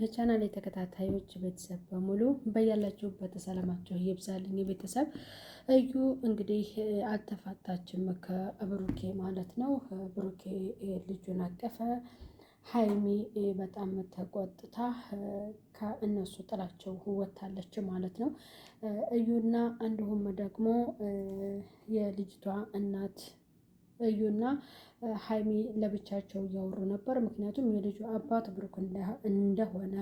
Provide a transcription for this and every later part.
የቻናል ተከታታዮች ቤተሰብ በሙሉ በያላችሁበት ሰላማችሁ ይብዛልኝ። ቤተሰብ እዩ እንግዲህ አልተፋታችም ከብሩኬ ማለት ነው። ብሩኬ ልጁን አቀፈ። ሀይሚ በጣም ተቆጥታ ከእነሱ ጥላቸው ወታለች ማለት ነው። እዩና እንዲሁም ደግሞ የልጅቷ እናት እዩና ሀይሚ ለብቻቸው እያወሩ ነበር። ምክንያቱም የልጁ አባት ብሩክ እንደሆነ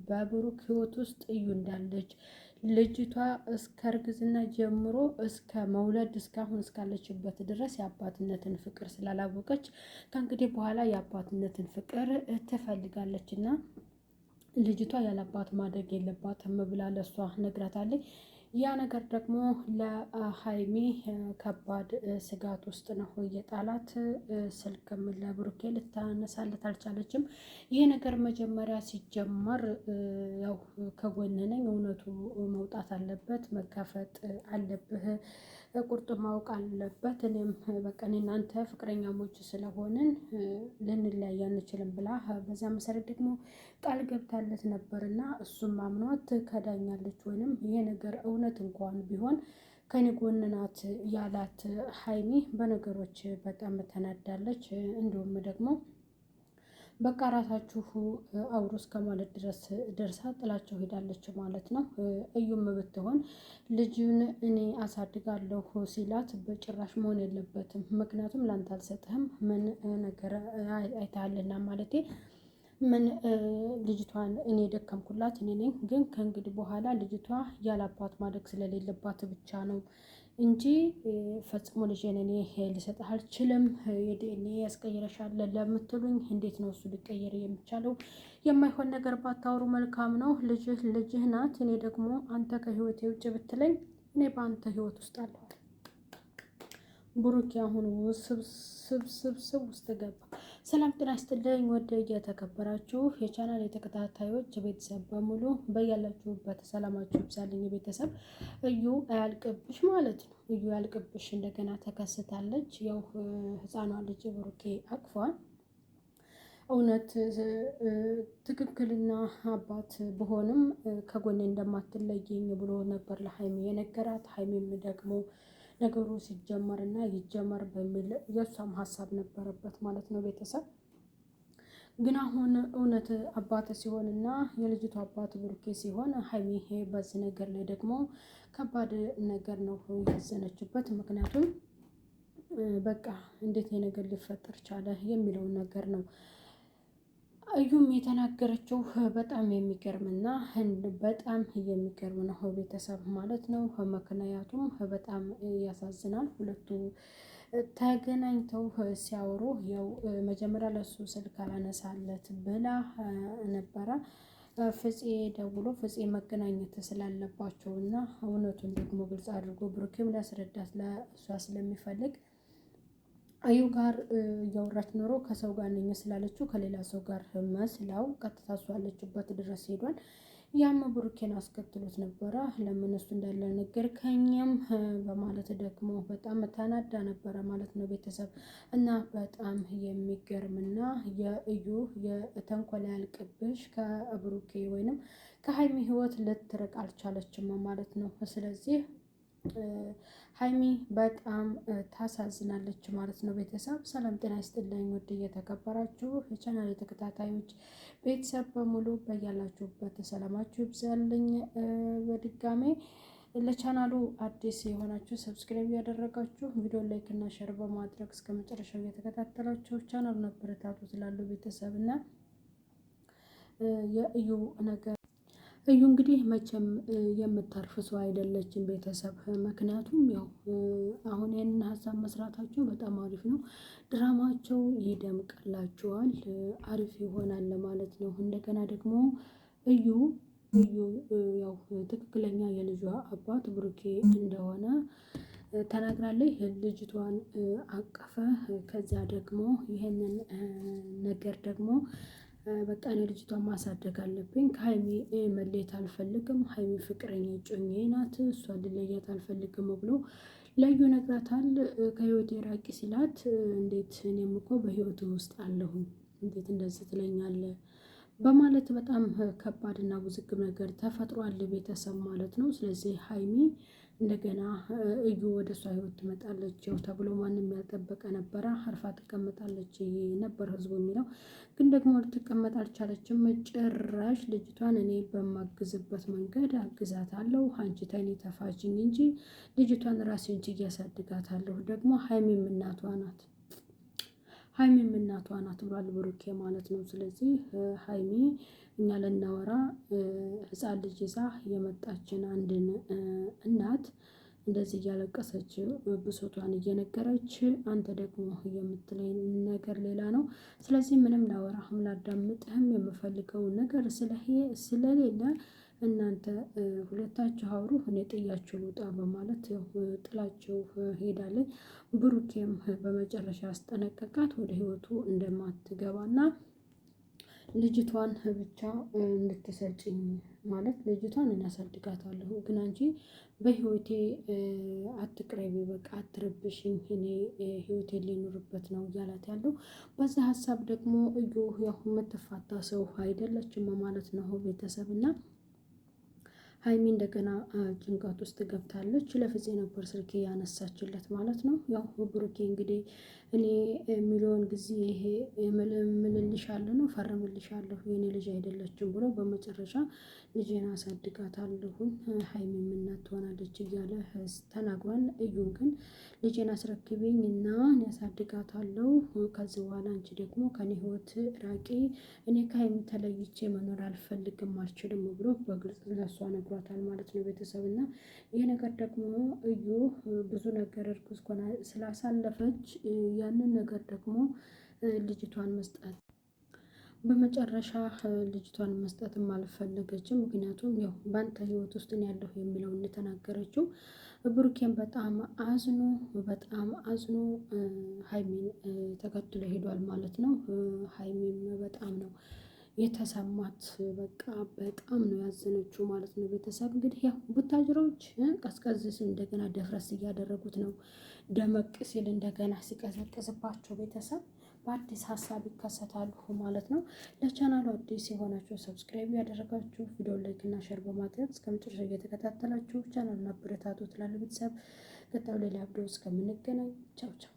በብሩክ ሕይወት ውስጥ እዩ እንዳለች ልጅቷ እስከ እርግዝና ጀምሮ እስከ መውለድ እስካሁን እስካለችበት ድረስ የአባትነትን ፍቅር ስላላወቀች ከእንግዲህ በኋላ የአባትነትን ፍቅር ትፈልጋለች እና ልጅቷ ያለአባት ማደግ የለባትም ብላ ለሷ ነግራታለች። ያ ነገር ደግሞ ለሀይሚ ከባድ ስጋት ውስጥ ነው የጣላት። ስልክም ለብሩኬ ልታነሳለት አልቻለችም። ይህ ነገር መጀመሪያ ሲጀመር ያው ከጎን ነኝ፣ እውነቱ መውጣት አለበት፣ መጋፈጥ አለብህ፣ ቁርጥ ማወቅ አለበት። እኔም በቃ እኔ እናንተ ፍቅረኛሞች ስለሆንን ልንለያይ አንችልም ብላ በዛ መሰረት ደግሞ ቃል ገብታለት ነበርና እሱም አምኗት ከዳኛለች። ወይንም ይሄ ነገር እውነት እንኳን ቢሆን ከኔ ጎን ናት ያላት ሀይሚ በነገሮች በጣም ተናዳለች። እንዲሁም ደግሞ በቃ ራሳችሁ አውሩ እስከ ማለት ድረስ ደርሳ ጥላቸው ሄዳለች ማለት ነው። እዩም ብትሆን ልጁን እኔ አሳድጋለሁ ሲላት በጭራሽ መሆን የለበትም፣ ምክንያቱም ላንተ አልሰጥህም፣ ምን ነገር አይታልና ማለቴ ምን ልጅቷን እኔ ደከምኩላት እኔ ነኝ፣ ግን ከእንግዲህ በኋላ ልጅቷ ያላባት ማደግ ስለሌለባት ብቻ ነው እንጂ ፈጽሞ ልጄን እኔ ልሰጥህ አልችልም። የዲኤንኤ ያስቀይረሻል ለምትሉኝ እንዴት ነው እሱ ሊቀየር የሚቻለው? የማይሆን ነገር ባታወሩ መልካም ነው። ልጅህ ናት። እኔ ደግሞ አንተ ከህይወቴ ውጭ ብትለኝ እኔ በአንተ ህይወት ውስጥ አለሁ። ብሩክ አሁን ስብስብ ውስጥ ገባ። ሰላም ጤና ይስጥልኝ። ወደ የተከበራችሁ የቻናል የተከታታዮች ቤተሰብ በሙሉ በያላችሁበት ሰላማችሁ ይብዛልኝ። ቤተሰብ እዩ አያልቅብሽ ማለት ነው። እዩ አያልቅብሽ እንደገና ተከስታለች። ያው ህፃኗ ልጅ ብሩኬ አቅፏል። እውነት ትክክልና አባት በሆንም ከጎኔ እንደማትለየኝ ብሎ ነበር ለሀይሚ የነገራት። ሀይሚም ደግሞ ነገሩ ሲጀመር እና ይጀመር በሚል የእሷም ሀሳብ ነበረበት ማለት ነው። ቤተሰብ ግን አሁን እውነት አባት ሲሆንና የልጅቱ አባት ብሩኬ ሲሆን ሀይሚ በዚህ ነገር ላይ ደግሞ ከባድ ነገር ነው ያዘነችበት። ምክንያቱም በቃ እንዴት የነገር ሊፈጠር ቻለ የሚለውን ነገር ነው እዩም የተናገረችው። በጣም የሚገርምና በጣም የሚገርም ነው ቤተሰብ ማለት ነው። ምክንያቱም በጣም ያሳዝናል። ሁለቱ ተገናኝተው ሲያወሩ ያው መጀመሪያ ለሱ ስልክ አላነሳለት ብላ ነበረ። ፍፄ ደውሎ ፍፄ መገናኘት ስላለባቸው እና እውነቱን ደግሞ ግልጽ አድርጎ ብሩኬም ሊያስረዳት ለእሷ ስለሚፈልግ አዩ ጋር እያወራች ኖሮ ከሰው ጋር ነኝ ስላለችው ከሌላ ሰው ጋር መስላው ቀጥታ እሷ ያለችበት ድረስ ሄዷል። ያም ብሩኬን አስከትሎት ነበረ። ለምን እሱ እንዳለ ነገርከኝም በማለት ደግሞ በጣም ተናዳ ነበረ ማለት ነው ቤተሰብ። እና በጣም የሚገርምና የእዩ የተንኮል ያልቅብሽ ከብሩኬ ወይንም ከሀይሚ ህይወት ልትርቅ አልቻለችም ማለት ነው። ስለዚህ ሀይሚ በጣም ታሳዝናለች ማለት ነው ቤተሰብ። ሰላም ጤና ይስጥልኝ። ውድ እየተከበራችሁ የቻናል ተከታታዮች ቤተሰብ በሙሉ በያላችሁበት ሰላማችሁ ይብዛልኝ። በድጋሜ ለቻናሉ አዲስ የሆናችሁ ሰብስክራይብ ያደረጋችሁ ቪዲዮ ላይክ እና ሼር በማድረግ እስከ መጨረሻው እየተከታተላችሁ ቻናሉን አበረታቱ ስላሉ ቤተሰብ እና የእዩ ነገር እዩ እንግዲህ መቼም የምታርፍ ሰው አይደለችም ቤተሰብ። ምክንያቱም ያው አሁን ይህንን ሀሳብ መስራታቸው በጣም አሪፍ ነው። ድራማቸው ይደምቅላቸዋል፣ አሪፍ ይሆናል ማለት ነው። እንደገና ደግሞ እዩ ያው ትክክለኛ የልጇ አባት ብሩኬ እንደሆነ ተናግራለች። ልጅቷን አቀፈ። ከዚያ ደግሞ ይህንን ነገር ደግሞ በቃ እኔ ልጅቷን ማሳደግ አለብኝ፣ ከሀይሚ መለየት አልፈልግም፣ ሀይሚ ፍቅረኛ እጮኜ ናት፣ እሷ ልለያት አልፈልግም ብሎ ለዩ ነግራታል። ከህይወቴ ራቂ ሲላት እንዴት እኔም እኮ በህይወቱ ውስጥ አለሁኝ እንዴት እንደዚህ ትለኛለህ በማለት በጣም ከባድና ውዝግብ ነገር ተፈጥሯል ቤተሰብ ማለት ነው። ስለዚህ ሀይሚ እንደገና እዩ ወደ እሷ ህይወት ትመጣለች ተብሎ ማንም ያልጠበቀ ነበረ። አርፋ ትቀመጣለች ነበር ህዝቡ የሚለው፣ ግን ደግሞ ልትቀመጥ አልቻለችም። ጭራሽ ልጅቷን እኔ በማግዝበት መንገድ አግዛታለሁ፣ አንቺ ተኔ ተፋጅኝ እንጂ ልጅቷን ራሴን ችዬ አሳድጋታለሁ። ደግሞ ሀይሚም እናቷ ናት ብሏል ብሩኬ ማለት ነው። ስለዚህ ሀይሚ እኛ ልናወራ ህፃን ልጅ ይዛ የመጣችን አንድን እናት እንደዚህ እያለቀሰች ብሶቷን እየነገረች፣ አንተ ደግሞ የምትለኝ ነገር ሌላ ነው። ስለዚህ ምንም ላወራህም ላዳምጥህም የምፈልገው ነገር ስለሌለ እናንተ ሁለታችሁ አውሩ፣ እኔ ጥያችሁ ልውጣ በማለት ጥላቸው ሄዳለች። ብሩኬም በመጨረሻ አስጠነቀቃት ወደ ህይወቱ እንደማትገባና ልጅቷን ብቻ እንድትሰጭኝ ማለት ልጅቷን እናሳድጋታለሁ፣ ግን አንቺ በህይወቴ አትቅረቢ፣ በቃ አትረብሽኝ፣ እኔ ህይወቴን ሊኖርበት ነው እያላት ያለው። በዛ ሀሳብ ደግሞ እዩ ያው የምትፋታ ሰው አይደለችም ማለት ነው ቤተሰብና ሀይሚ እንደገና ጭንቀት ውስጥ ገብታለች። ለፍፄ ነበር ስልክ ያነሳችለት ማለት ነው። ያው ብሩኬ እንግዲህ እኔ ሚሊዮን ጊዜ ይሄ ምልልሻለሁ ነው ፈርምልሻለሁ የኔ ልጅ አይደለችም ብሎ በመጨረሻ ልጄን አሳድጋታለሁኝ ሀይሚም እናት ትሆናለች እያለ ተናግሯል። እዩን ግን ልጄን አስረክቢኝ እና ያሳድጋታለሁ፣ ከዚህ በኋላ አንቺ ደግሞ ከኔ ህይወት ራቂ፣ እኔ ከሀይሚ ተለይቼ መኖር አልፈልግም አልችልም ብሎ በግልጽ ለሷ ነግሯታል ማለት ነው ቤተሰብ። እና ይህ ነገር ደግሞ እዩ ብዙ ነገር እርጉዝ ሆና ስላሳለፈች ያንን ነገር ደግሞ ልጅቷን መስጠት በመጨረሻ ልጅቷን መስጠትም አልፈለገችም። ምክንያቱም ያው በአንተ ህይወት ውስጥ ያለሁ የሚለውን እንደተናገረችው ብሩኬን በጣም አዝኖ ሀይሚን ተከትሎ ሄዷል ማለት ነው። ሀይሚም በጣም ነው የተሰማት፣ በቃ በጣም ነው ያዘነችው ማለት ነው ቤተሰብ። እንግዲህ ያው ቡታጅሮች ቀዝቀዝ ሲል እንደገና ደፍረስ እያደረጉት ነው፣ ደመቅ ሲል እንደገና ሲቀዘቅዝባቸው ቤተሰብ በአዲስ ሀሳብ ይከሰታሉ ማለት ነው። ለቻናሉ አዲስ የሆናችሁ ሰብስክራይብ ያደረጋችሁ ቪዲዮ ላይክ እና ሼር በማድረግ እስከ መጨረሻ እየተከታተላችሁ ቻናሉን አበረታቱ ትላለ ቤተሰብ። ቀጣዩ ሌላ ቪዲዮ እስከምንገናኝ ቻው ቻው።